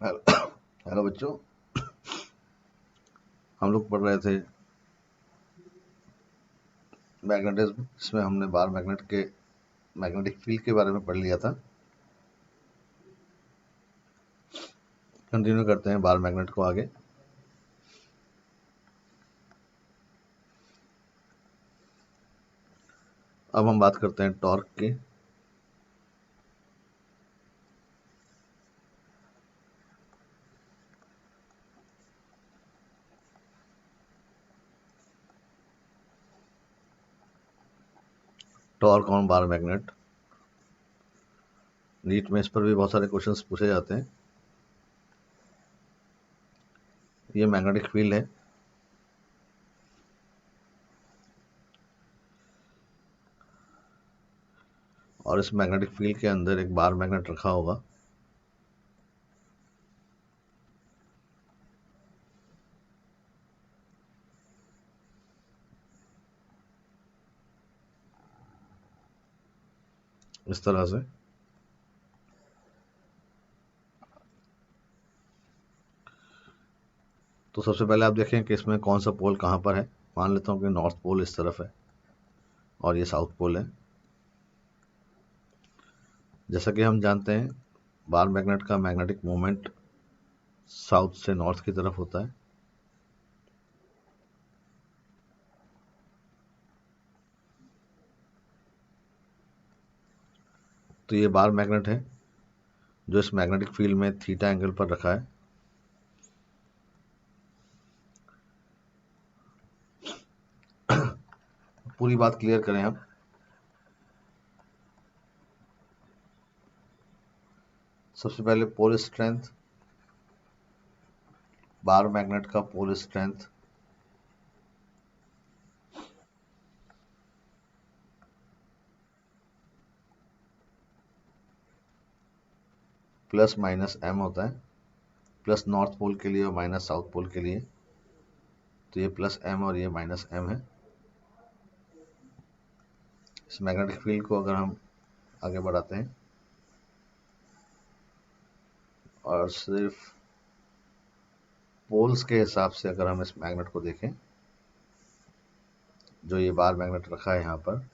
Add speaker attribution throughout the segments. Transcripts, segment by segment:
Speaker 1: Hello बच्चों, हम लोग पढ़ रहे थे मैग्नेटिज्म, जिसमें हमने बार मैग्नेट के मैग्नेटिक फील्ड के बारे में पढ़ लिया था। कंटिन्यू करते हैं बार मैग्नेट को आगे। अब हम बात करते हैं टॉर्क की। Torque on bar magnet, NEET में इस पर भी बहुत सारे क्वेश्चंस पूछे जाते हैं। ये मैग्नेटिक फील्ड है, और इस मैग्नेटिक फील्ड के अंदर एक बार मैग्नेट रखा होगा। इस तरह से तो सबसे पहले आप देखें कि इसमें कौन सा पोल कहाँ पर है। मान लेता हूँ कि नॉर्थ पोल इस तरफ है और ये साउथ पोल है। जैसा कि हम जानते हैं, बार मैग्नेट का मैग्नेटिक मोमेंट साउथ से नॉर्थ की तरफ होता है। तो ये बार मैग्नेट है जो इस मैग्नेटिक फील्ड में थीटा एंगल पर रखा है। पूरी बात क्लियर करें हम। सबसे पहले पोल स्ट्रेंथ, बार मैग्नेट का pole strength plus minus M होता है। प्लस नॉर्थ पोल के लिए और माइनस साउथ पोल के लिए। तो ये प्लस एम और ये माइनस एम है। इस मैग्नेटिक फील्ड को अगर हम आगे बढ़ाते हैं और सिर्फ पोल्स के हिसाब से अगर हम इस मैग्नेट को देखें, जो ये बार मैग्नेट रखा है यहाँ पर,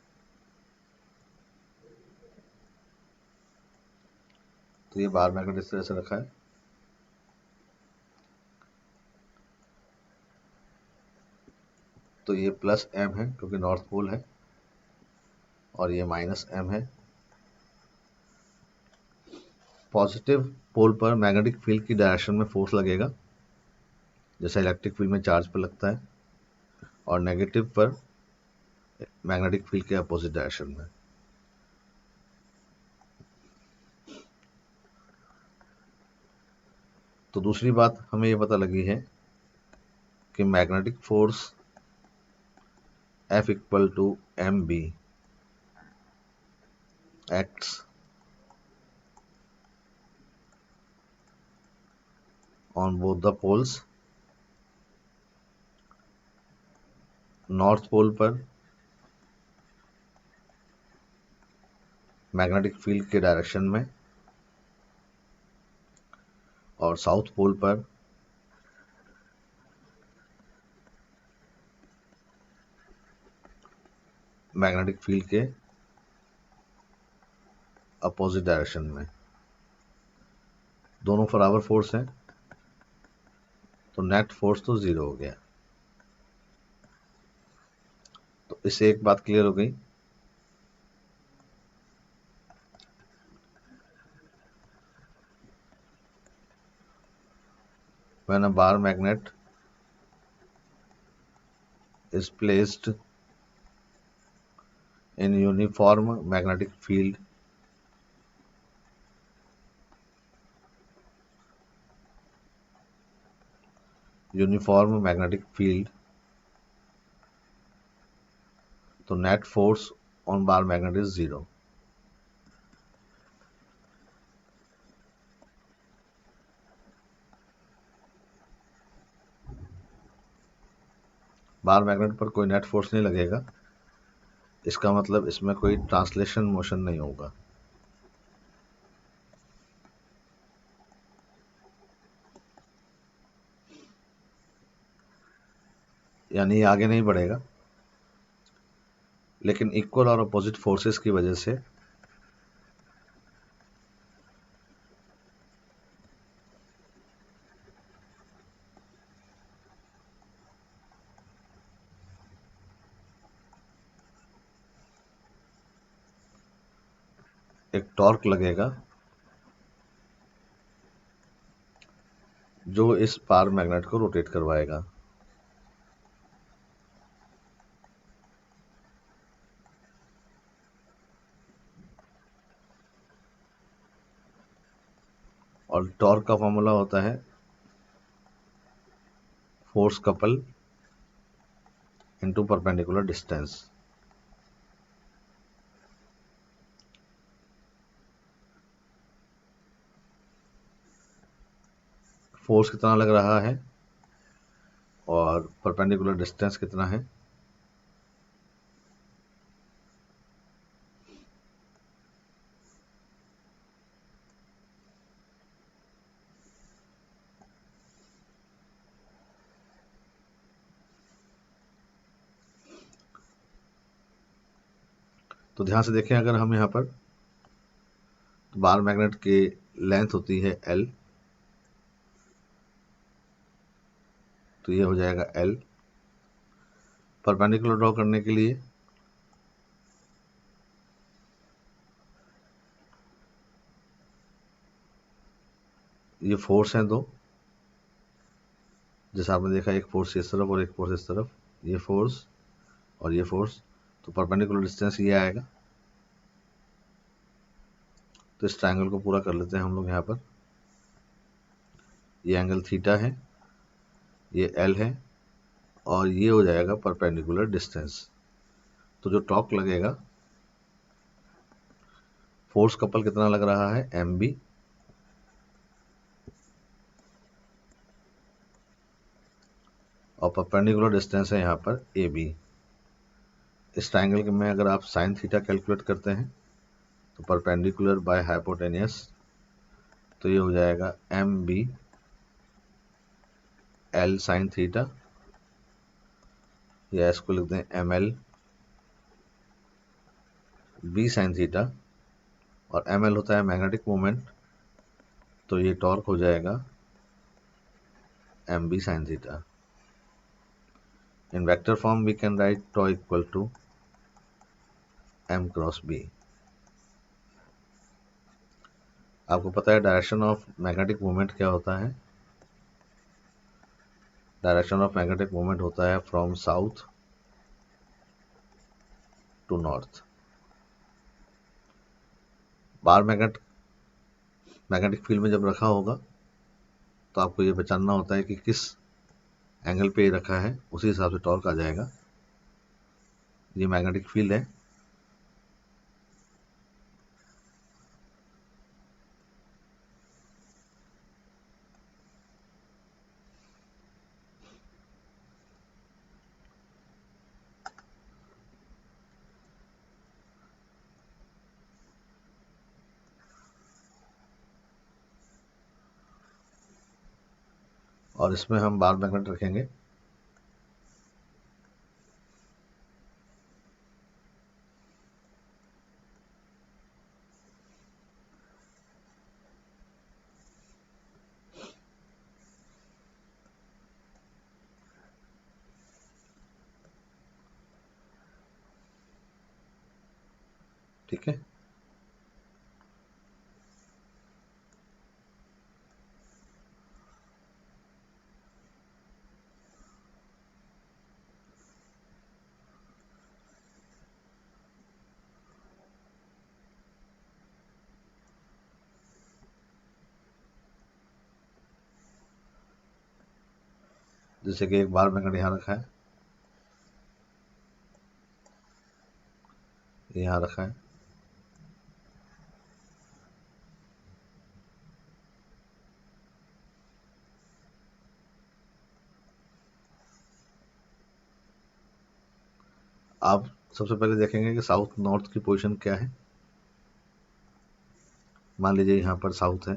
Speaker 1: तो ये बार मैग्नेट इस तरह से रखा है। तो ये प्लस एम है क्योंकि नॉर्थ पोल है, और ये माइनस एम है। पॉजिटिव पोल पर मैग्नेटिक फील्ड की डायरेक्शन में फोर्स लगेगा, जैसे इलेक्ट्रिक फील्ड में चार्ज पर लगता है, और नेगेटिव पर मैग्नेटिक फील्ड के अपोजिट डायरेक्शन में। तो दूसरी बात हमें ये पता लगी है कि magnetic force F equal to M B acts on both the poles. North pole पर मैग्नेटिक फील्ड के डायरेक्शन में, और साउथ पोल पर मैग्नेटिक फील्ड के अपोजिट डायरेक्शन में। दोनों बराबर फोर्स हैं, तो नेट फोर्स तो जीरो हो गया। तो इससे एक बात क्लियर हो गई, when a bar magnet is placed in uniform magnetic field, तो net force on bar magnet is zero. Bar magnet पर कोई नेट फोर्स नहीं लगेगा, इसका मतलब इसमें कोई ट्रांसलेशन मोशन नहीं होगा। यानी ये आगे नहीं बढ़ेगा, लेकिन इक्वल और अपोजिट फोर्सेस की वजह से एक टॉर्क लगेगा जो इस पार मैग्नेट को रोटेट करवाएगा। और टॉर्क का फॉर्मूला होता है force couple into perpendicular distance. Force कितना लग रहा है और परपेंडिकुलर डिस्टेंस कितना है। तो ध्यान से देखें, अगर हम यहाँ पर तो बार मैग्नेट की लेंथ होती है L, तो ये हो जाएगा L। परपेंडिकुलर ड्रॉ करने के लिए ये फोर्स हैं दो, जैसा आपने देखा, एक फोर्स इस तरफ और एक फोर्स इस तरफ, ये फोर्स और ये फोर्स, तो परपेंडिकुलर डिस्टेंस ये आएगा। तो इस ट्रायंगल को पूरा कर लेते हैं हम लोग। यहाँ पर ये एंगल थीटा है, ये L है, और ये हो जाएगा परपेंडिकुलर डिस्टेंस। तो जो टॉर्क लगेगा, फोर्स कपल कितना लग रहा है MB, और परपेंडिकुलर डिस्टेंस है यहाँ पर AB। इस ट्रायंगल के में अगर आप साइन थीटा कैलकुलेट करते हैं तो परपेंडिकुलर बाय हाइपोटेनियस, तो ये हो जाएगा MB L साइन थीटा, या इसको लिखते हैं ML B साइन थीटा, और ML होता है मैग्नेटिक मोमेंट, तो ये टॉर्क हो जाएगा MB sine theta. In vector form we can write tau equal to M cross B। आपको पता है डायरेक्शन ऑफ मैग्नेटिक मोमेंट क्या होता है। डायरेक्शन ऑफ मैग्नेटिक मोमेंट होता है from south to north. Bar magnetic field में जब रखा होगा तो आपको ये पहचानना होता है कि किस एंगल पे रखा है, उसी हिसाब से टॉर्क आ जाएगा। ये मैग्नेटिक फील्ड है, और इसमें हम बार मैग्नेट रखेंगे। ठीक है, जैसे कि एक बार मैग्नेट यहाँ रखा है, यहाँ रखा है, आप सबसे पहले देखेंगे कि साउथ नॉर्थ की पोजीशन क्या है। मान लीजिए यहाँ पर साउथ है,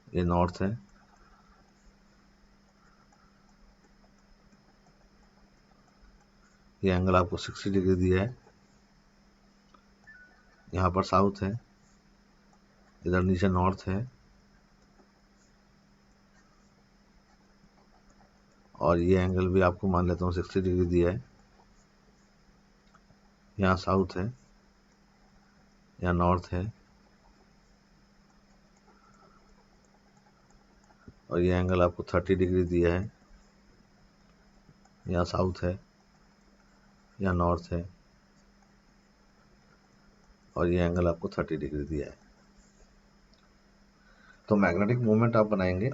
Speaker 1: ये नॉर्थ है, ये एंगल आपको 60 डिग्री दिया है, यहाँ पर साउथ है, इधर नीचे नॉर्थ है, और ये एंगल भी आपको मान लेता हूँ 60 डिग्री दिया है, यहाँ साउथ है, यहाँ नॉर्थ है, और ये एंगल आपको 30 डिग्री दिया है, यहाँ साउथ है, यहाँ नॉर्थ है, और ये एंगल आपको 30 डिग्री दिया है। तो मैग्नेटिक मोमेंट आप बनाएंगे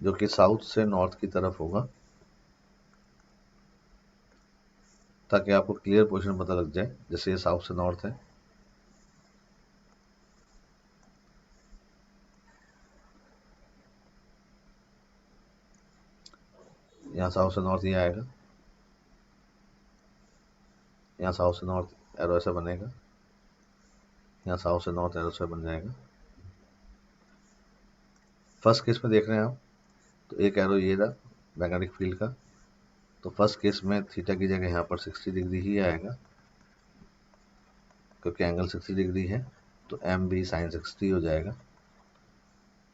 Speaker 1: जो कि साउथ से नॉर्थ की तरफ होगा, ताकि आपको क्लियर पोजीशन पता लग जाए। जैसे ये साउथ से नॉर्थ है, यहाँ साउथ से नॉर्थ ये आएगा, यहाँ साउथ से नॉर्थ एरो ऐसा बनेगा, यहाँ साउथ से नॉर्थ एरो ऐसा बन जाएगा। फर्स्ट केस में देख रहे हैं आप, तो एक एरो ये रहा मैग्नेटिक फील्ड का, तो फर्स्ट केस में थीटा की जगह यहाँ पर 60 डिग्री ही आएगा, क्योंकि एंगल 60 डिग्री है, तो एम बी साइन 60 हो जाएगा।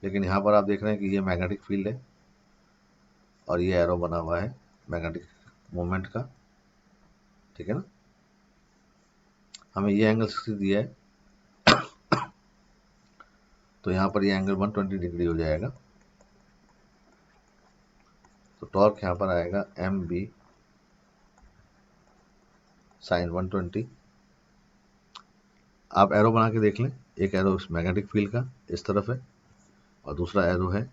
Speaker 1: लेकिन यहाँ पर आप देख रहे हैं कि ये मैग्नेटिक फील्ड है और ये एरो बना हुआ है मैग्नेटिक मोमेंट का, ठीक है ना। हमें ये एंगल 60 दिया है, तो यहाँ पर ये एंगल 120 डिग्री हो जाएगा। तो टॉर्क यहाँ पर आएगा एम बी साइन 120। आप एरो बना के देख लें, एक एरो मैग्नेटिक फील्ड का इस तरफ है और दूसरा एरो है,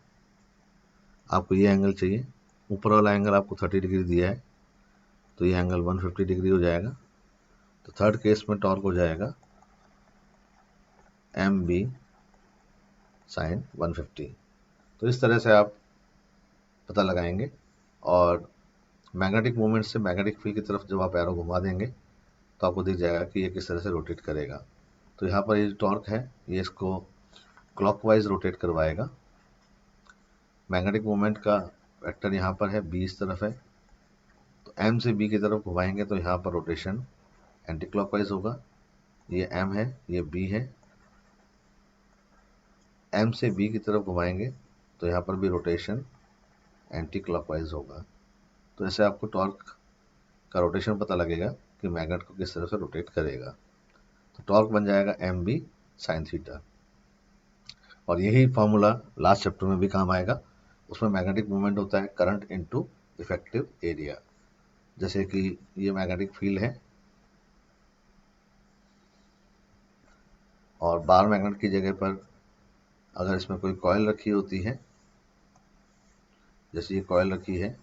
Speaker 1: आपको ये एंगल चाहिए। ऊपर वाला एंगल आपको 30 डिग्री दिया है, तो ये एंगल 150 डिग्री हो जाएगा। तो थर्ड केस में टॉर्क हो जाएगा एम बी साइन 150। तो इस तरह से आप पता लगाएंगे, और मैग्नेटिक मोमेंट से मैग्नेटिक फील्ड की तरफ जब आप एरो घुमा देंगे तो आपको दिख जाएगा कि ये किस तरह से रोटेट करेगा। तो यहाँ पर ये टॉर्क है, ये इसको क्लॉकवाइज रोटेट करवाएगा। मैग्नेटिक मोमेंट का वेक्टर यहाँ पर है, बी इस तरफ है, तो एम से बी की तरफ घुमाएंगे तो यहाँ पर रोटेशन एंटी क्लॉकवाइज होगा। ये एम है, ये बी है, एम से बी की तरफ घुमाएंगे तो यहाँ पर भी रोटेशन एंटी क्लॉकवाइज होगा। तो ऐसे आपको टॉर्क का रोटेशन पता लगेगा कि मैग्नेट को किस तरह से रोटेट करेगा। तो टॉर्क बन जाएगा एम बी साइन थीटा, और यही फॉर्मूला लास्ट चैप्टर में भी काम आएगा। उसमें मैग्नेटिक मोमेंट होता है करंट इनटू इफेक्टिव एरिया। जैसे कि ये मैग्नेटिक फील्ड है और बार मैग्नेट की जगह पर अगर इसमें कोई कॉइल रखी होती है, जैसे ये कॉइल रखी है,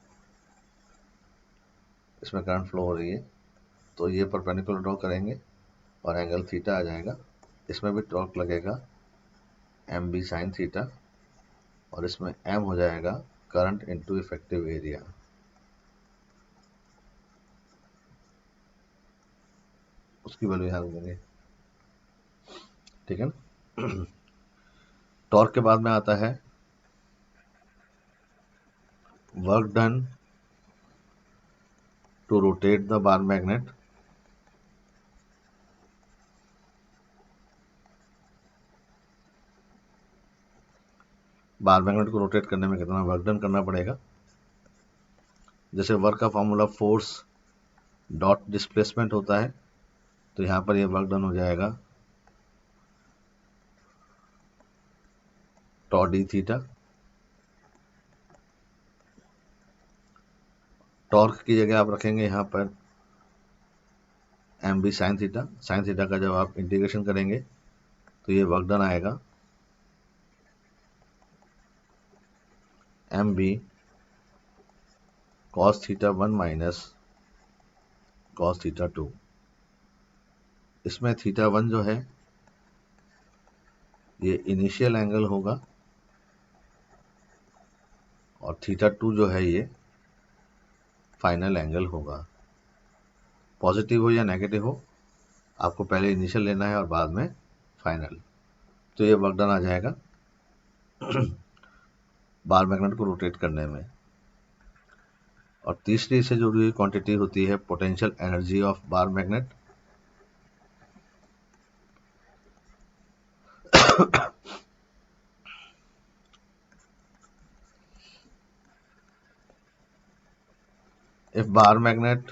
Speaker 1: इसमें करंट फ्लो हो रही है, तो ये परपेंडिकुलर ड्रॉ करेंगे और एंगल थीटा आ जाएगा। इसमें भी टॉर्क लगेगा एम बी साइन थीटा, और इसमें एम हो जाएगा करंट इनटू इफेक्टिव एरिया। उसकी वैल्यू यहाँ देंगे, ठीक है ना। टॉर्क के बाद में आता है work done to rotate the bar magnet. Bar magnet को रोटेट करने में कितना वर्क डन करना पड़ेगा। जैसे वर्क का फॉर्मूला फोर्स डॉट डिस्प्लेसमेंट होता है, तो यहाँ पर ये वर्क डन हो जाएगा टॉ डी थीटा। टॉर्क की जगह आप रखेंगे यहाँ पर M B sine theta. Sine theta का जब आप इंटीग्रेशन करेंगे तो ये वर्क डन आएगा M B cos theta 1 minus cos theta 2। इसमें थीटा 1 जो है ये इनिशियल एंगल होगा, और थीटा 2 जो है ये फाइनल एंगल होगा। पॉजिटिव हो या नेगेटिव हो, आपको पहले इनिशियल लेना है और बाद में फाइनल। तो ये वर्क डन आ जाएगा बार मैग्नेट को रोटेट करने में। और तीसरी इससे जुड़ी हुई क्वांटिटी होती है potential energy of bar magnet. If bar magnet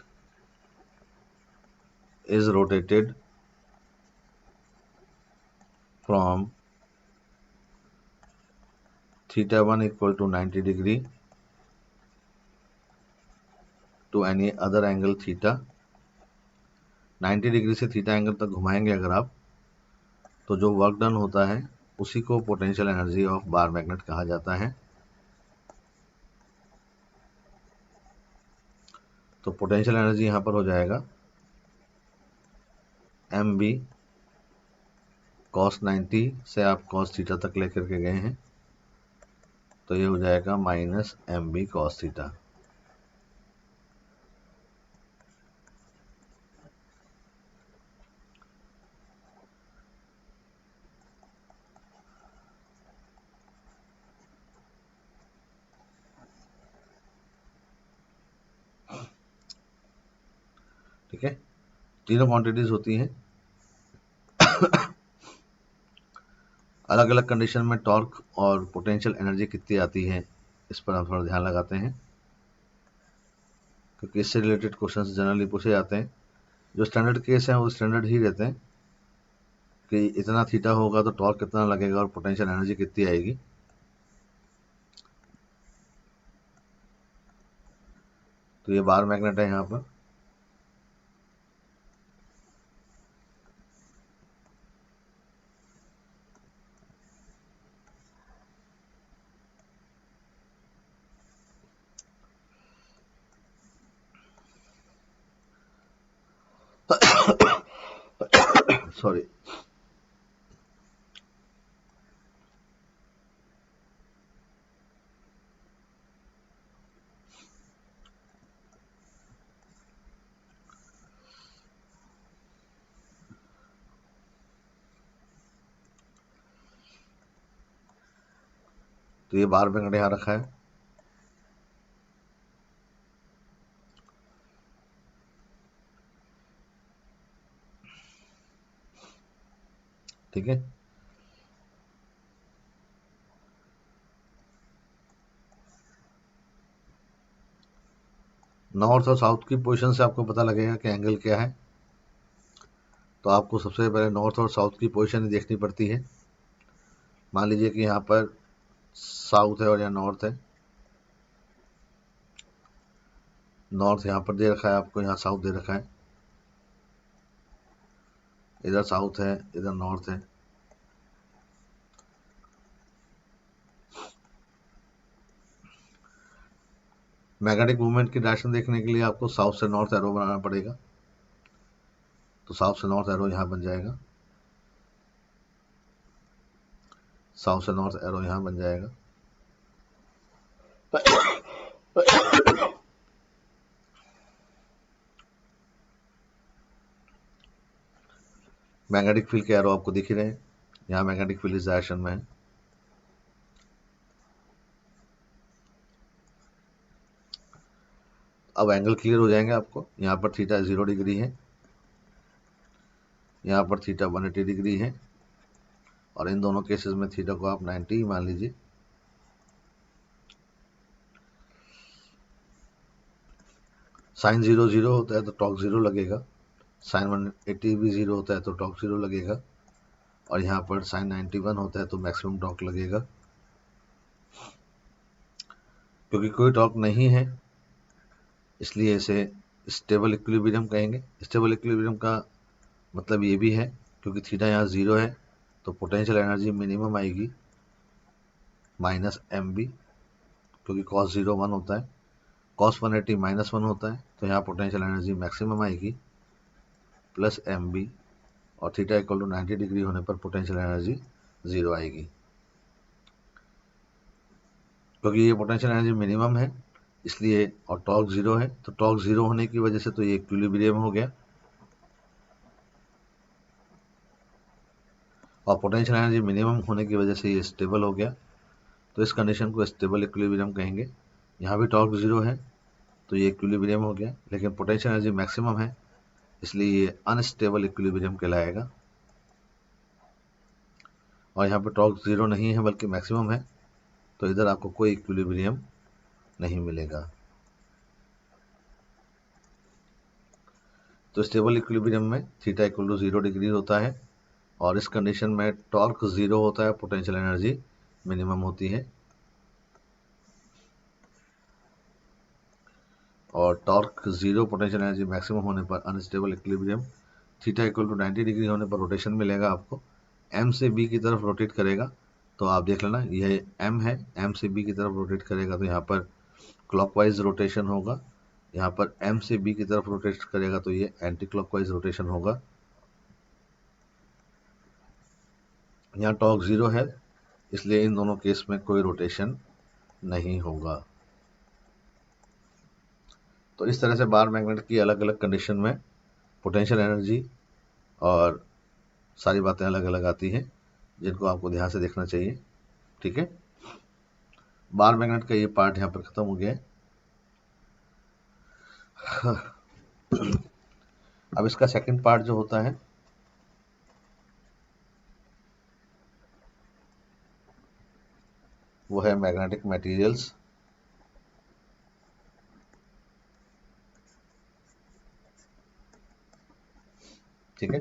Speaker 1: is rotated from theta 1 equal to 90 degree to any other angle theta, 90 degree से थीटा एंगल तक घुमाएंगे अगर आप, तो जो वर्क डन होता है उसी को potential energy of bar magnet कहा जाता है। तो पोटेंशियल एनर्जी यहाँ पर हो जाएगा एम बी कॉस 90 से आप कॉस थीटा तक लेकर के गए हैं, तो ये हो जाएगा minus M B cos theta. ठीक है, तीनों क्वांटिटीज होती हैं। अलग अलग कंडीशन में टॉर्क और पोटेंशियल एनर्जी कितनी आती है, इस पर हम थोड़ा ध्यान लगाते हैं, क्योंकि इससे रिलेटेड क्वेश्चंस जनरली पूछे जाते हैं। जो स्टैंडर्ड केस है वो स्टैंडर्ड ही रहते हैं कि इतना थीटा होगा तो टॉर्क कितना लगेगा और पोटेंशियल एनर्जी कितनी आएगी। तो ये बार मैग्नेट है यहाँ पर, सॉरी। तो ये बार मैग्नेट यहाँ रखा है। ठीक है, नॉर्थ और साउथ की पोजीशन से आपको पता लगेगा कि एंगल क्या है। तो आपको सबसे पहले नॉर्थ और साउथ की पोजीशन ही देखनी पड़ती है। मान लीजिए कि यहाँ पर साउथ है और यहाँ नॉर्थ है। नॉर्थ यहाँ पर दे रखा है आपको, यहाँ साउथ दे रखा है। इधर साउथ है, इधर नॉर्थ है। मैग्नेटिक मूवमेंट की डायरेक्शन देखने के लिए आपको साउथ से नॉर्थ एरो बनाना पड़ेगा। तो साउथ से नॉर्थ एरो यहाँ बन जाएगा, साउथ से नॉर्थ एरो यहाँ बन जाएगा। मैग्नेटिक फील्ड के एरो आपको दिख ही रहे हैं, यहाँ मैग्नेटिक फील्ड इस डायरेक्शन में है। अब एंगल क्लियर हो जाएंगे आपको। यहाँ पर थीटा 0 डिग्री है, यहाँ पर थीटा 180 डिग्री है, और इन दोनों केसेस में थीटा को आप 90 मान लीजिए। साइन 0 0 होता है तो टॉर्क 0 लगेगा, साइन 180 भी 0 होता है तो टॉर्क 0 लगेगा, और यहाँ पर साइन 91 होता है तो मैक्सिमम टॉर्क लगेगा। क्योंकि कोई टॉर्क नहीं है इसलिए इसे स्टेबल इक्विलिब्रियम कहेंगे। स्टेबल इक्विलिब्रियम का मतलब ये भी है, क्योंकि थीटा यहाँ 0 है तो पोटेंशियल एनर्जी मिनिमम आएगी माइनस एम बी, क्योंकि कॉस 0 1 होता है, कॉस 180 माइनस 1 होता है, तो यहाँ पोटेंशियल एनर्जी मैक्सिमम आएगी प्लस एम बी, और थीटा इक्वल टू 90 डिग्री होने पर पोटेंशियल एनर्जी 0 आएगी। क्योंकि ये पोटेंशियल एनर्जी मिनिमम है इसलिए, और टॉर्क 0 है, तो टॉर्क 0 होने की वजह से तो ये इक्विलिब्रियम हो गया, और पोटेंशियल एनर्जी मिनिमम होने की वजह से ये स्टेबल हो गया। तो इस कंडीशन को स्टेबल इक्विलिब्रियम कहेंगे। यहाँ भी टॉर्क जीरो है तो ये इक्विलिब्रियम हो गया, लेकिन पोटेंशियल एनर्जी मैक्सिमम है इसलिए ये अनस्टेबल इक्विलिब्रियम कहलाएगा। और यहाँ पे टॉर्क जीरो नहीं है बल्कि मैक्सिमम है, तो इधर आपको कोई इक्विलिब्रियम नहीं मिलेगा। तो स्टेबल इक्विलिब्रियम में थीटा इक्वल टू 0 डिग्री होता है और इस कंडीशन में टॉर्क जीरो होता है, पोटेंशियल एनर्जी मिनिमम होती है। और torque zero potential energy maximum होने पर unstable equilibrium, theta equal to 90 degree होने पर रोटेशन मिलेगा आपको, एम से बी की तरफ रोटेट करेगा। तो आप देख लेना यह एम है, एम से बी की तरफ रोटेट करेगा तो यहाँ पर क्लॉकवाइज रोटेशन होगा, यहाँ पर एम से बी की तरफ रोटेट करेगा तो ये एंटी क्लॉकवाइज रोटेशन होगा। यहाँ टॉर्क जीरो है इसलिए इन दोनों केस में कोई रोटेशन नहीं होगा। तो इस तरह से बार मैग्नेट की अलग अलग कंडीशन में पोटेंशियल एनर्जी और सारी बातें अलग अलग आती हैं जिनको आपको ध्यान से देखना चाहिए। ठीक है, बार मैग्नेट का ये पार्ट यहाँ पर खत्म हो गया है। अब इसका सेकंड पार्ट जो होता है वो है मैग्नेटिक मटेरियल्स। ठीक है,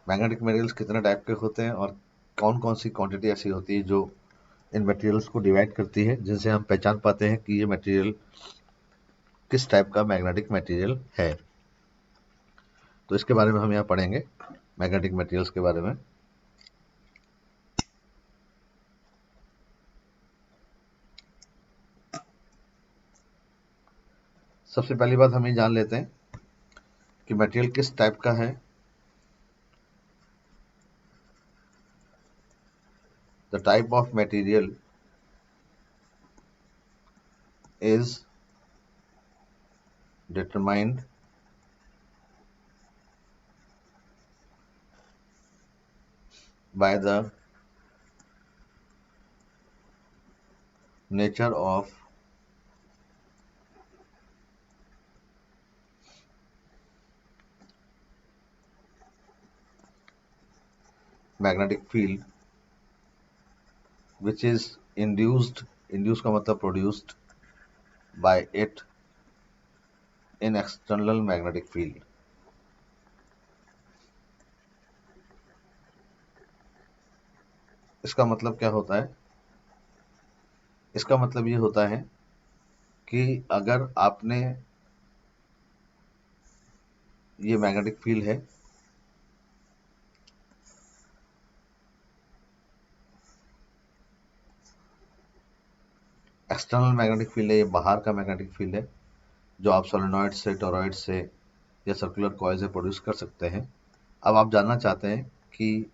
Speaker 1: मैग्नेटिक मटेरियल्स कितने टाइप के होते हैं और कौन कौन सी क्वांटिटी ऐसी होती है जो इन मटेरियल्स को डिवाइड करती है, जिनसे हम पहचान पाते हैं कि ये मटेरियल किस टाइप का मैग्नेटिक मटेरियल है। तो इसके बारे में हम यहाँ पढ़ेंगे, मैग्नेटिक मटेरियल्स के बारे में। सबसे पहली बात हम ये जान लेते हैं कि मटेरियल किस टाइप का है। The type of material is determined by the nature of magnetic field which is induced का मतलब produced by it in external magnetic field। इसका मतलब क्या होता है? इसका मतलब ये होता है कि अगर आपने ये मैग्नेटिक फील्ड है, एक्सटर्नल मैग्नेटिक फील्ड है, ये बाहर का मैग्नेटिक फील्ड है जो आप सोलेनॉइड से, टोरॉइड से या सर्कुलर कॉइल से प्रोड्यूस कर सकते हैं। अब आप जानना चाहते हैं कि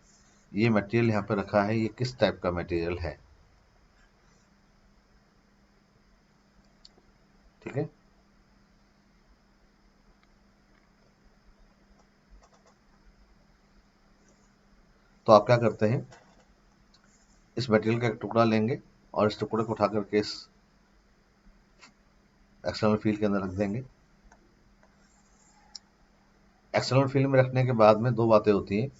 Speaker 1: ये मटेरियल यहाँ पे रखा है, ये किस टाइप का मटेरियल है। ठीक है, तो आप क्या करते हैं, इस मटेरियल का एक टुकड़ा लेंगे और इस टुकड़े को उठा करके इस एक्सटर्नल फील्ड के अंदर रख देंगे। एक्सटर्नल फील्ड में रखने के बाद में दो बातें होती हैं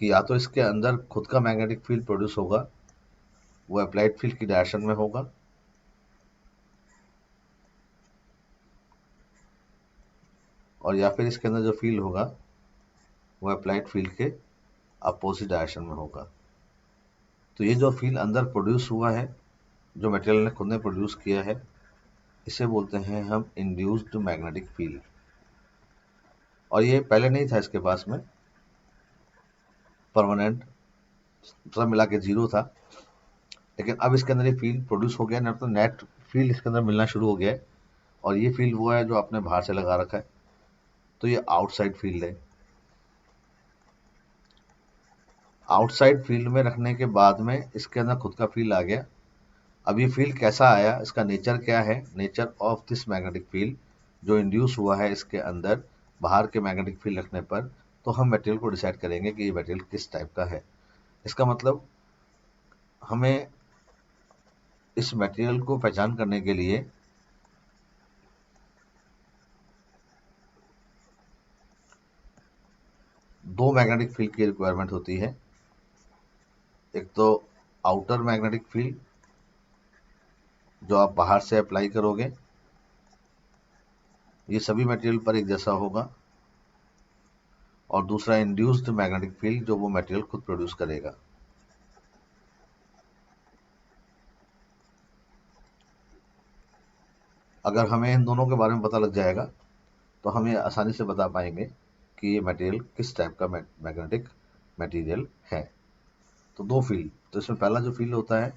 Speaker 1: कि या तो इसके अंदर खुद का मैग्नेटिक फील्ड प्रोड्यूस होगा, वो अप्लाइड फील्ड की डायरेक्शन में होगा, और या फिर इसके अंदर जो फील्ड होगा वो अप्लाइड फील्ड के अपोजिट डायरेक्शन में होगा। तो ये जो फील्ड अंदर प्रोड्यूस हुआ है, जो मटेरियल ने खुद ने प्रोड्यूस किया है, इसे बोलते हैं हम इंड्यूस्ड मैग्नेटिक फील्ड। और ये पहले नहीं था इसके पास में, परमानेंट सब मिला के जीरो था, लेकिन अब इसके अंदर ये फील्ड प्रोड्यूस हो गया, ना तो नेट फील्ड इसके अंदर मिलना शुरू हो गया है। और ये फील्ड वो है जो आपने बाहर से लगा रखा है, तो ये आउटसाइड फील्ड है। आउटसाइड फील्ड में रखने के बाद में इसके अंदर खुद का फील्ड आ गया। अब ये फील्ड कैसा आया, इसका नेचर क्या है, nature of this magnetic field जो इंड्यूस हुआ है इसके अंदर बाहर के मैग्नेटिक फील्ड रखने पर, तो हम मटेरियल को डिसाइड करेंगे कि ये मटेरियल किस टाइप का है। इसका मतलब हमें इस मटेरियल को पहचान करने के लिए दो मैग्नेटिक फील्ड की रिक्वायरमेंट होती है। एक तो आउटर मैग्नेटिक फील्ड जो आप बाहर से अप्लाई करोगे, ये सभी मटेरियल पर एक जैसा होगा, और दूसरा इंड्यूस्ड मैग्नेटिक फील्ड जो वो मटेरियल खुद प्रोड्यूस करेगा। अगर हमें इन दोनों के बारे में पता लग जाएगा तो हम ये आसानी से बता पाएंगे कि ये मटेरियल किस टाइप का मैग्नेटिक मटेरियल है। तो दो फील्ड, तो इसमें पहला जो फील्ड होता है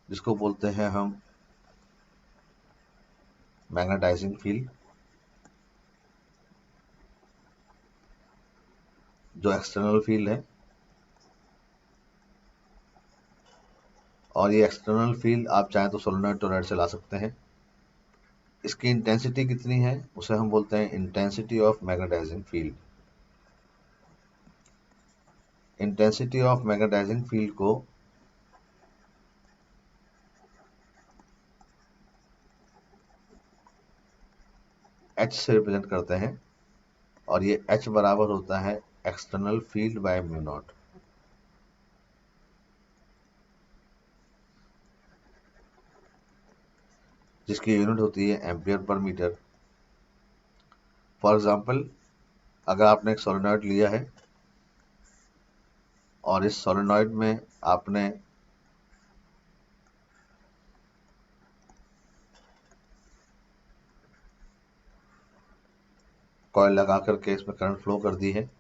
Speaker 1: जिसको बोलते हैं हम मैग्नेटाइजिंग फील्ड, जो एक्सटर्नल फील्ड है। और ये एक्सटर्नल फील्ड आप चाहें तो सोलेनॉइड टॉरॉइड से ला सकते हैं। इसकी इंटेंसिटी कितनी है उसे हम बोलते हैं intensity of magnetising field. Intensity of magnetising field को H से रिप्रेजेंट करते हैं, और ये H बराबर होता है external field by mu naught. जिसकी यूनिट होती है ampere per metre. For example, अगर आपने एक सोलेनॉइड लिया है और इस सोलेनॉइड में आपने कॉइल लगा करके इसमें करंट फ्लो कर दी है,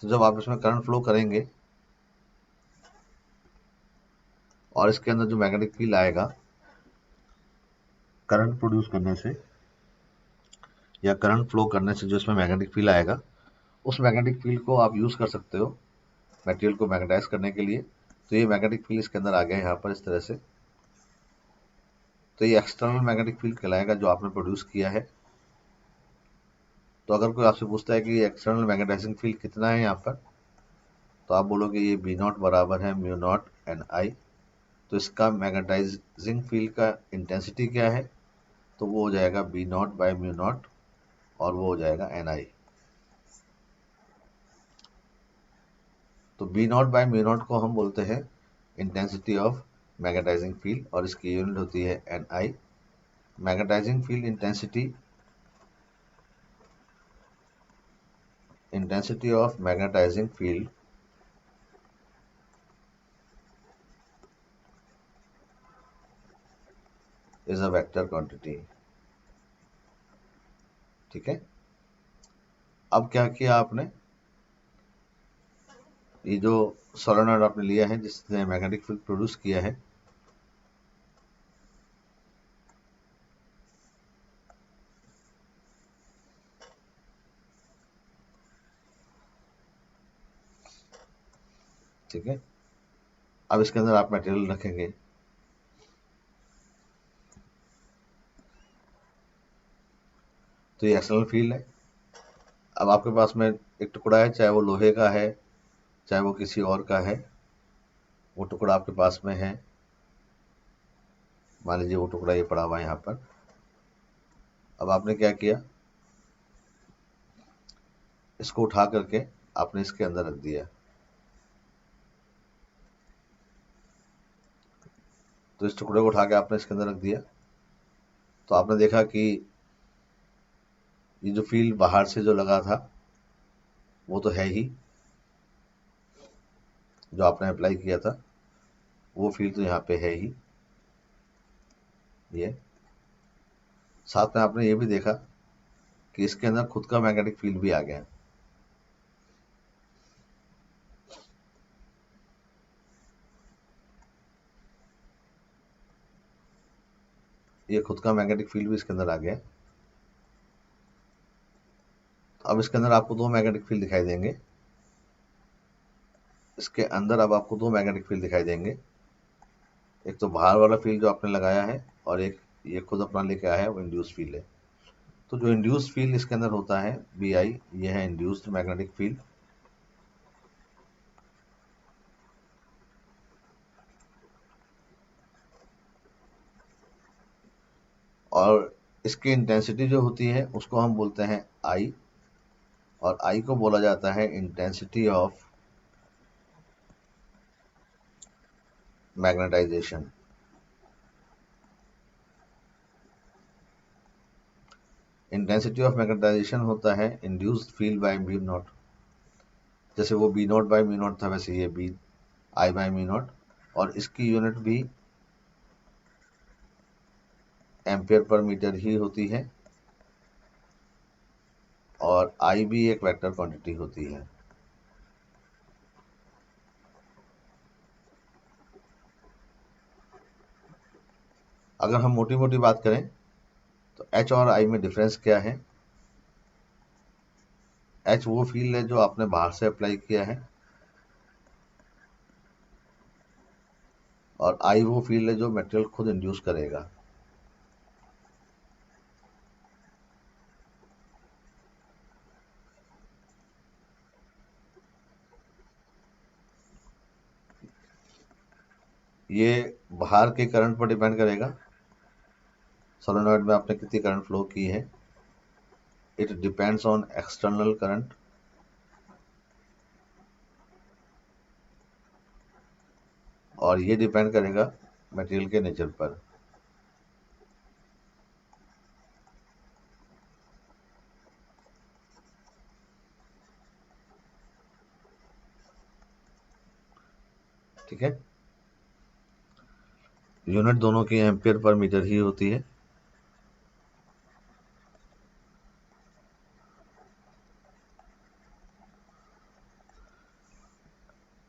Speaker 1: तो जब आप इसमें करंट फ्लो करेंगे और इसके अंदर जो मैग्नेटिक फील्ड आएगा करंट प्रोड्यूस करने से या करंट फ्लो करने से, जो इसमें मैग्नेटिक फील्ड आएगा, उस मैग्नेटिक फील्ड को आप यूज कर सकते हो मटेरियल को मैग्नेटाइज करने के लिए। तो ये मैग्नेटिक फील्ड इसके अंदर आ गया है यहाँ पर इस तरह से। तो ये एक्सटर्नल मैग्नेटिक फील्ड कहलाएगा जो आपने प्रोड्यूस किया है। तो अगर कोई आपसे पूछता है कि एक्सटर्नल मैग्नेटाइजिंग फील्ड कितना है यहाँ पर, तो आप बोलोगे ये बी नॉट बराबर है म्यू नॉट एन आई। तो इसका मैग्नेटाइजिंग फील्ड का इंटेंसिटी क्या है, तो वो हो जाएगा B naught by mu naught, और वो हो जाएगा एन आई। तो B naught by mu naught को हम बोलते हैं इंटेंसिटी ऑफ मैग्नेटाइजिंग फील्ड, और इसकी यूनिट होती है N I. Magnetising field intensity of magnetising field is a vector quantity. ठीक है। अब क्या किया आपने, ये जो सोलेनॉइड आपने लिया है जिसने मैग्नेटिक फील्ड प्रोड्यूस किया है, ठीक है। अब इसके अंदर आप मटेरियल रखेंगे, तो ये एक्सटर्नल फील्ड है। अब आपके पास में एक टुकड़ा है, चाहे वो लोहे का है चाहे वो किसी और का है, वो टुकड़ा आपके पास में है। मान लीजिए वो टुकड़ा ये पड़ा हुआ है यहाँ पर। अब आपने क्या किया, इसको उठा करके आपने इसके अंदर रख दिया। तो इस टुकड़े को उठा के आपने इसके अंदर रख दिया, तो आपने देखा कि ये जो फील्ड बाहर से जो लगा था वो तो है ही, जो आपने अप्लाई किया था वो फील्ड तो यहाँ पे है ही। ये साथ में आपने ये भी देखा कि इसके अंदर खुद का मैग्नेटिक फील्ड भी आ गया। ये खुद का मैग्नेटिक फील्ड भी इसके अंदर आ गया। अब इसके अंदर आपको दो मैग्नेटिक फील्ड दिखाई देंगे। इसके अंदर अब आपको दो मैग्नेटिक फील्ड दिखाई देंगे, एक तो बाहर वाला फील्ड जो आपने लगाया है, और एक ये खुद अपना लेके आया है वो इंड्यूस फील्ड है। तो जो इंड्यूस्ड फील्ड इसके अंदर होता है बी आई, ये है इंड्यूस्ड मैग्नेटिक फील्ड। और इसकी इंटेंसिटी जो होती है उसको हम बोलते हैं आई, और आई को बोला जाता है intensity of magnetisation. Intensity of magnetisation होता है induced field by mu naught. जैसे वो B naught by mu naught था, वैसे ये B I by mu naught, और इसकी यूनिट भी एम्पियर पर मीटर ही होती है, और आई भी एक वेक्टर क्वांटिटी होती है। अगर हम मोटी मोटी बात करें तो एच और आई में डिफरेंस क्या है? एच वो फील्ड है जो आपने बाहर से अप्लाई किया है, और आई वो फील्ड है जो मटेरियल खुद इंड्यूस करेगा। ये बाहर के करंट पर डिपेंड करेगा, सोलेनॉइड में आपने कितनी करंट फ्लो की है। It depends on external current, और ये डिपेंड करेगा मटेरियल के नेचर पर। ठीक है, यूनिट दोनों की एम्पियर पर मीटर ही होती है।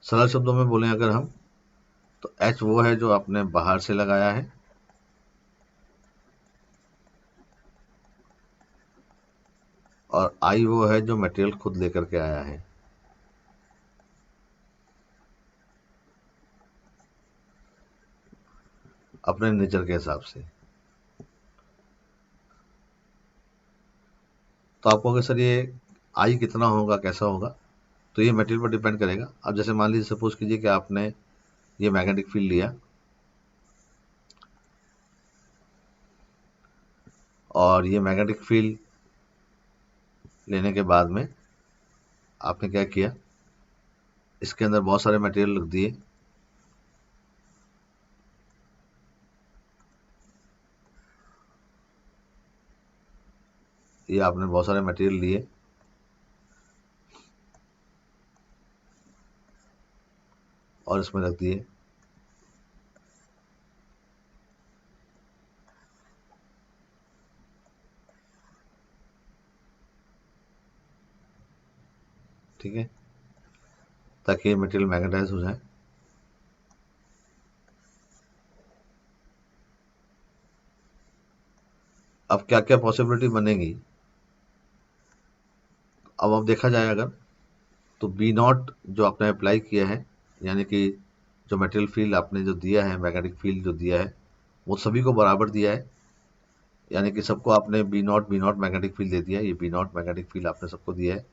Speaker 1: सरल शब्दों में बोलें अगर हम, तो एच वो है जो आपने बाहर से लगाया है, और आई वो है जो मटेरियल खुद लेकर के आया है। अपने नेचर के हिसाब से। तो आप कहोगे सर ये आई कितना होगा, कैसा होगा? तो ये मटेरियल पर डिपेंड करेगा। अब जैसे मान लीजिए, सपोज कीजिए कि आपने ये मैग्नेटिक फील्ड लिया, और ये मैग्नेटिक फील्ड लेने के बाद में आपने क्या किया, इसके अंदर बहुत सारे मटेरियल रख दिए। ये आपने बहुत सारे मटेरियल लिए, और इसमें रख दिए। ठीक है, ताकि ये मटेरियल मैग्नेटाइज हो जाए। अब क्या क्या पॉसिबिलिटी बनेगी? अब देखा जाए अगर, तो बी नॉट जो आपने अप्लाई किया है, यानी कि जो मटेरियल फील्ड आपने जो दिया है, मैग्नेटिक फील्ड जो दिया है, वो सभी को बराबर दिया है। यानी कि सबको आपने बी नॉट मैग्नेटिक फील्ड दे दिया है। ये बी नॉट मैग्नेटिक फील्ड आपने सबको दिया है,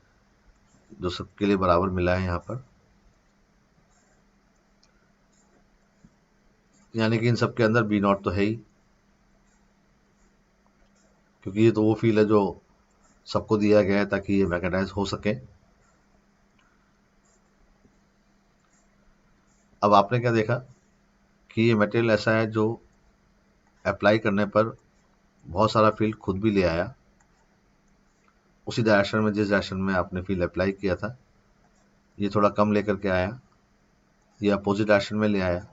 Speaker 1: जो सबके लिए बराबर मिला है यहाँ पर। यानी कि इन सबके अंदर बी नॉट तो है ही, क्योंकि ये तो वो फील्ड है जो सबको दिया गया है ताकि ये मैग्नेटाइज हो सके। अब आपने क्या देखा कि ये मटेरियल ऐसा है जो अप्लाई करने पर बहुत सारा फील्ड खुद भी ले आया, उसी डायरेक्शन में जिस डायरेक्शन में आपने फील्ड अप्लाई किया था। ये थोड़ा कम लेकर के आया, ये अपोजिट डायरेक्शन में ले आया,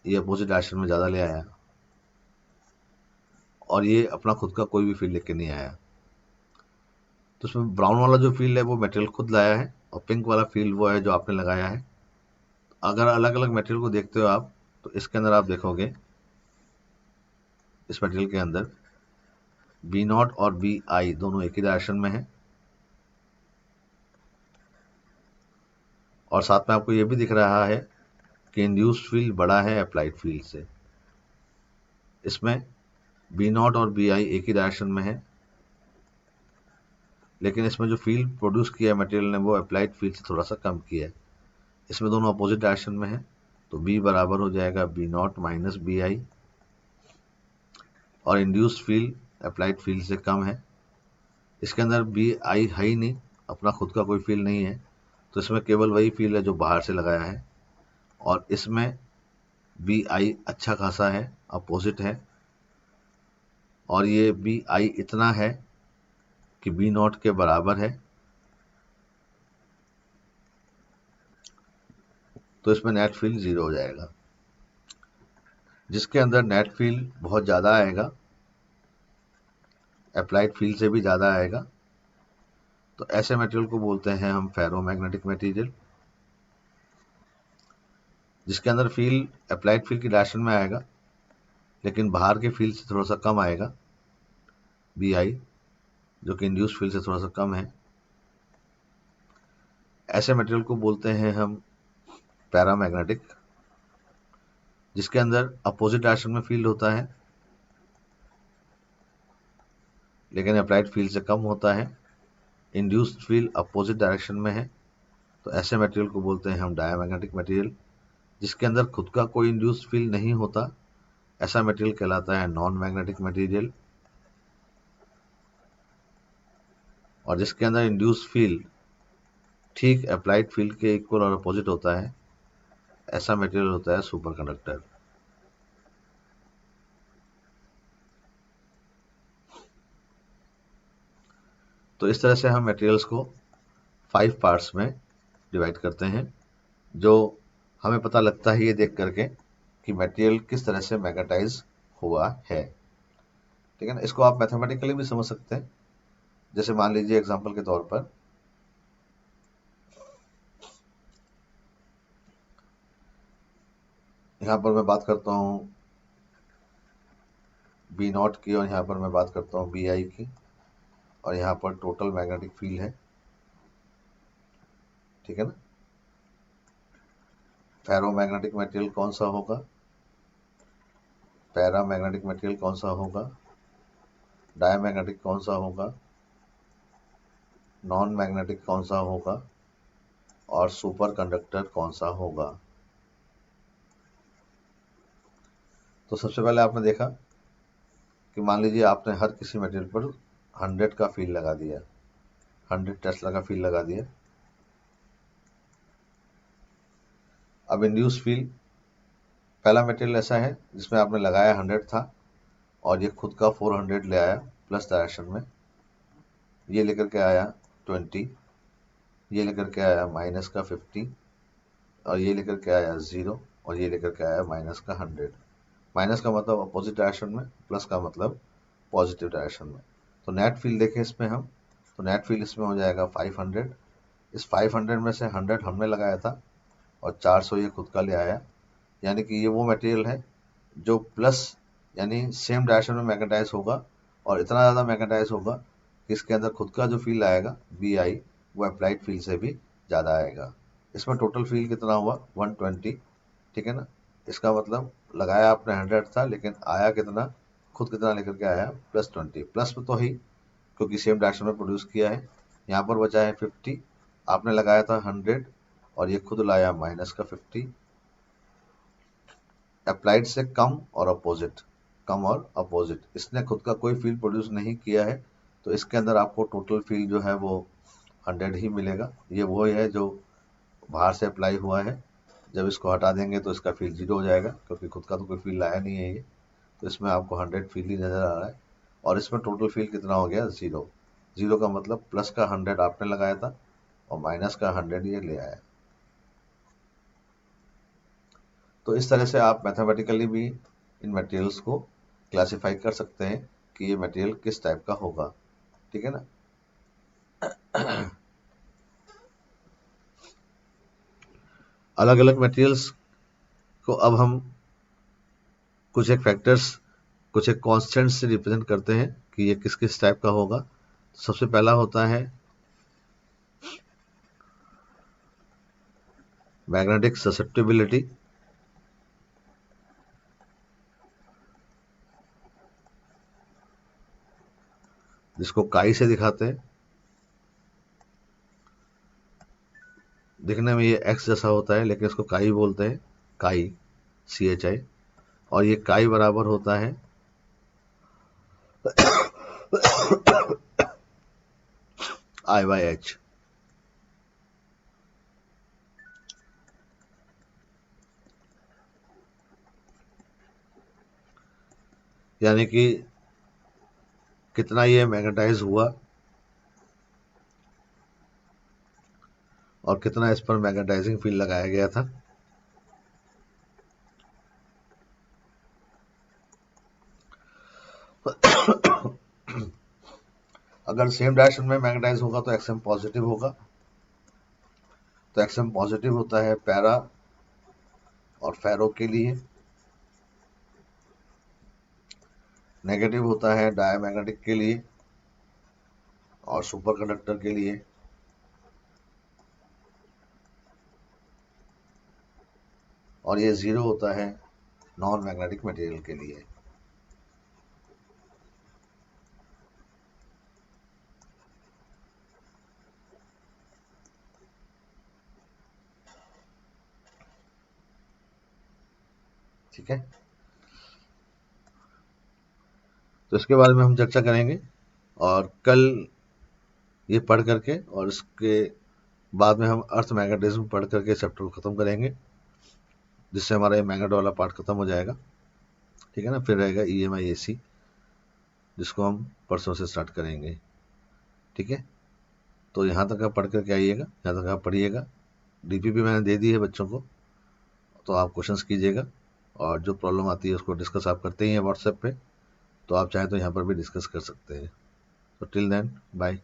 Speaker 1: ये अपोजिट डायरेक्शन में ज़्यादा ले आया, और ये अपना खुद का कोई भी फील्ड लेके नहीं आया। तो उसमें ब्राउन वाला जो फील्ड है वो मटेरियल खुद लाया है, और पिंक वाला फील्ड वो है जो आपने लगाया है। अगर अलग अलग मटेरियल को देखते हो आप, तो इसके अंदर आप देखोगे, इस मटेरियल के अंदर बी नॉट और बी आई दोनों एक ही डायरेक्शन में है, और साथ में आपको ये भी दिख रहा है कि इंड्यूस्ड फील्ड बड़ा है अप्लाइड फील्ड से। इसमें बी नॉट और बी आई एक ही डायरेक्शन में है, लेकिन इसमें जो फील्ड प्रोड्यूस किया है मटेरियल ने वो अप्लाइड फील्ड से थोड़ा सा कम किया है। इसमें दोनों अपोजिट डायरेक्शन में है, तो बी बराबर हो जाएगा B naught minus B I, और इंड्यूस्ड फील्ड अप्लाइड फील्ड से कम है। इसके अंदर बी आई है ही नहीं, अपना खुद का कोई फील्ड नहीं है, तो इसमें केवल वही फील्ड है जो बाहर से लगाया है, और इसमें बी आई अच्छा खासा है, अपोजिट है, और ये बी आई इतना है कि बी नॉट के बराबर है, तो इसमें नेट फील्ड 0 हो जाएगा। जिसके अंदर नेट फील्ड बहुत ज़्यादा आएगा, अप्लाइड फील्ड से भी ज़्यादा आएगा, तो ऐसे मटेरियल को बोलते हैं हम फेरोमैग्नेटिक मटेरियल। जिसके अंदर फील्ड अप्लाइड फील्ड की डायरेक्शन में आएगा, लेकिन बाहर के फील्ड से थोड़ा सा कम आएगा, बी आई, जो कि इंड्यूस्ड फील्ड से थोड़ा सा कम है। ऐसे मटेरियल को बोलते हैं हम पैरामैग्नेटिक। जिसके अंदर अपोजिट डायरेक्शन में फील्ड होता है, लेकिन अप्लाइड फील्ड से कम होता है, इंड्यूस्ड फील्ड अपोजिट डायरेक्शन में है, तो ऐसे मटेरियल को बोलते हैं हम डायमैग्नेटिक मटेरियल। जिसके अंदर खुद का कोई इंड्यूस्ड फील्ड नहीं होता, ऐसा मटेरियल कहलाता है नॉन मैग्नेटिक मटेरियल। और जिसके अंदर इंड्यूस्ड फील्ड ठीक अप्लाइड फील्ड के इक्वल और अपोजिट होता है, ऐसा मटेरियल होता है सुपर कंडक्टर। तो इस तरह से हम मटेरियल्स को 5 पार्ट्स में डिवाइड करते हैं, जो हमें पता लगता है ये देख करके कि मटेरियल किस तरह से मैग्नेटाइज हुआ है। ठीक है ना। इसको आप मैथमेटिकली भी समझ सकते हैं। जैसे मान लीजिए एग्जांपल के तौर पर यहाँ पर मैं बात करता हूँ बी नॉट की, और यहाँ पर मैं बात करता हूँ बी आई की, और यहाँ पर टोटल मैग्नेटिक फील्ड है। ठीक है ना। फेरोमैग्नेटिक मटेरियल कौन सा होगा, पैरामैग्नेटिक मटेरियल कौन सा होगा, डायमैग्नेटिक कौन सा होगा, नॉन मैग्नेटिक कौन सा होगा, और सुपर कंडक्टर कौन सा होगा। तो सबसे पहले आपने देखा कि मान लीजिए आपने हर किसी मटेरियल पर 100 का फील्ड लगा दिया, 100 टेस्ला का फील्ड लगा दिया। अब इंड्यूस फील्ड, पहला मटेरियल ऐसा है जिसमें आपने लगाया 100 था, और ये खुद का 400 ले आया प्लस डायरेक्शन में, ये लेकर के आया 20, ये लेकर के आया माइनस का 50, और ये लेकर के आया 0, और ये लेकर के आया माइनस का 100। माइनस का मतलब अपोजिट डायरेक्शन में, प्लस का मतलब पॉजिटिव डायरेक्शन में। तो नेट फील्ड देखें इसमें हम, तो नेट फील्ड इसमें हो जाएगा 500। इस 500 में से 100 हमने लगाया था, और 400 ये खुद का ले आया, यानी कि ये वो मटेरियल है जो प्लस यानी सेम डायरेक्शन में मैग्नेटाइज होगा, और इतना ज़्यादा मैग्नेटाइज होगा कि इसके अंदर खुद का जो फील्ड आएगा बी आई, वो अप्लाइड फील्ड से भी ज़्यादा आएगा। इसमें टोटल फील्ड कितना हुआ 120। ठीक है ना। इसका मतलब लगाया आपने 100 था, लेकिन आया कितना, खुद कितना लेकर के आया +20। प्लस में तो ही, क्योंकि सेम डायरेक्शन में प्रोड्यूस किया है। यहाँ पर बचा है 50, आपने लगाया था 100, और ये खुद लाया माइनस का 50। अप्लाइड से कम और अपोजिट, कम और अपोजिट, इसने खुद का कोई फील्ड प्रोड्यूस नहीं किया है, तो इसके अंदर आपको टोटल फील्ड जो है वो 100 ही मिलेगा। ये वो है जो बाहर से अप्लाई हुआ है। जब इसको हटा देंगे तो इसका फील्ड 0 हो जाएगा, क्योंकि खुद का तो कोई फील्ड आया नहीं है ये, तो इसमें आपको 100 फील्ड ही नज़र आ रहा है। और इसमें टोटल फील्ड कितना हो गया 0। 0 का मतलब प्लस का 100 आपने लगाया था, और माइनस का 100 ये ले आया। तो इस तरह से आप मैथमेटिकली भी इन मटेरियल्स को क्लासिफाई कर सकते हैं कि ये मटेरियल किस टाइप का होगा। ठीक है ना। अलग अलग मटेरियल्स को अब हम कुछ एक फैक्टर्स, कुछ एक कॉन्स्टेंट से रिप्रेजेंट करते हैं कि ये किस किस टाइप का होगा। सबसे पहला होता है मैग्नेटिक ससेप्टिबिलिटी। जिसको काई से दिखाते हैं। दिखने में ये एक्स जैसा होता है लेकिन इसको काई बोलते हैं, काई, CHI। और ये काई बराबर होता है I/H। यानी कि कितना ये मैग्नेटाइज हुआ और कितना इस पर मैग्नेटाइजिंग फील्ड लगाया गया था। अगर सेम डायरेक्शन में मैग्नेटाइज होगा तो XM पॉजिटिव होगा। तो XM पॉजिटिव होता है पैरा और फेरो के लिए, नेगेटिव होता है डायमैग्नेटिक के लिए और सुपर कंडक्टर के लिए, और ये 0 होता है नॉन मैग्नेटिक मटेरियल के लिए। ठीक है, तो इसके बारे में हम चर्चा करेंगे और कल ये पढ़ करके और इसके बाद में हम अर्थ मैग्नेटिज्म पढ़ करके चैप्टर को खत्म करेंगे, जिससे हमारा ये मैग्नेट वाला पार्ट खत्म हो जाएगा। ठीक है ना, फिर रहेगा EMI AC, जिसको हम परसों से स्टार्ट करेंगे। ठीक है, तो यहाँ तक आप पढ़ करके आइएगा, यहाँ तक आप पढ़िएगा। DP भी मैंने दे दी है बच्चों को, तो आप क्वेश्चंस कीजिएगा और जो प्रॉब्लम आती है उसको डिस्कस आप करते ही हैं व्हाट्सएप पे, तो आप चाहें तो यहाँ पर भी डिस्कस कर सकते हैं। तो टिल देन बाय।